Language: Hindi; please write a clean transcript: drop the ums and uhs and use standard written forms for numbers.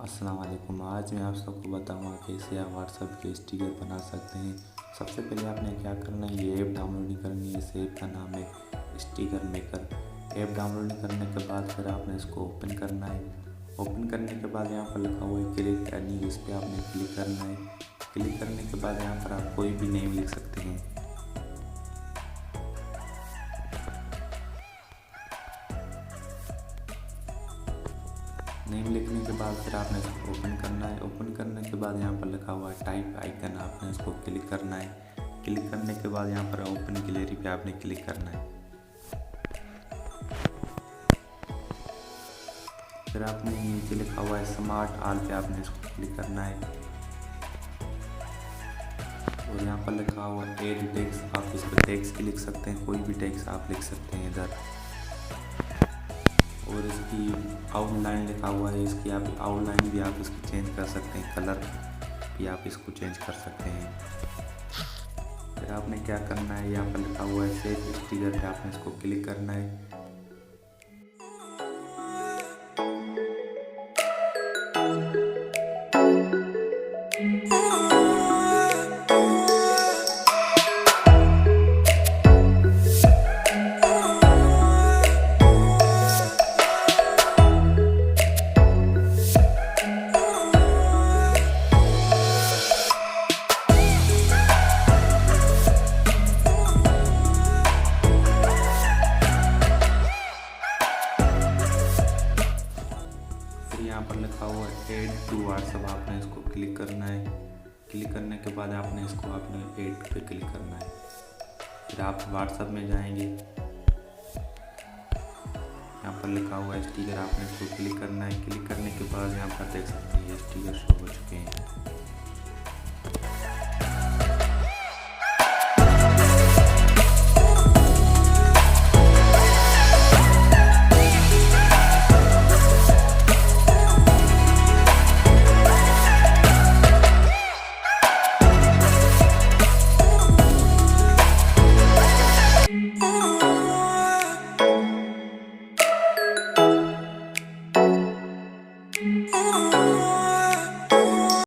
अस्सलाम वालेकुम। आज मैं आप सबको बताऊंगा कैसे आप व्हाट्सएप के स्टिकर बना सकते हैं। सबसे पहले आपने क्या करना है, ये ऐप डाउनलोड करनी है। इस ऐप का नाम है स्टिकर मेकर। ऐप डाउनलोड करने के बाद फिर आपने इसको ओपन करना है। ओपन करने के बाद यहाँ पर लिखा हुआ है क्लिक यानी इस पर आपने क्लिक करना है। क्लिक करने के बाद यहाँ पर आप कोई भी नेम लिख सकते हैं। नेम लिखने के बाद फिर आपने इसको ओपन करना है। ओपन करने के बाद यहाँ पर लिखा हुआ है टाइप आइकन, आपने इसको क्लिक करना है। क्लिक करने के बाद यहाँ पर ओपन गैलरी पे आपने क्लिक करना है। फिर आपने नीचे लिखा हुआ है स्मार्ट ऑल पे आपने इसको क्लिक करना है। और यहाँ पर लिखा हुआ है एड टेक्स्ट, आप इस पर टेक्स्ट लिख सकते हैं, कोई भी टेक्स्ट आप लिख सकते हैं इधर। और इसकी आउटलाइन लिखा हुआ है, इसकी आप आउटलाइन भी आप इसकी चेंज कर सकते हैं, कलर भी आप इसको चेंज कर सकते हैं। फिर आपने क्या करना है, यहाँ पर लिखा हुआ है सेव स्टिकर पे आपने इसको क्लिक करना है। यहाँ पर लिखा हुआ है ऐड टू व्हाट्सएप, आपने इसको क्लिक करना है। क्लिक करने के बाद आपने इसको आपने ऐड पे क्लिक करना है। फिर आप व्हाट्सएप में जाएंगे, यहाँ पर लिखा हुआ है स्टिकर, आपने इसको क्लिक करना है। क्लिक करने के बाद यहाँ पर देख सकते हैं ये स्टिकर शो हो चुके हैं।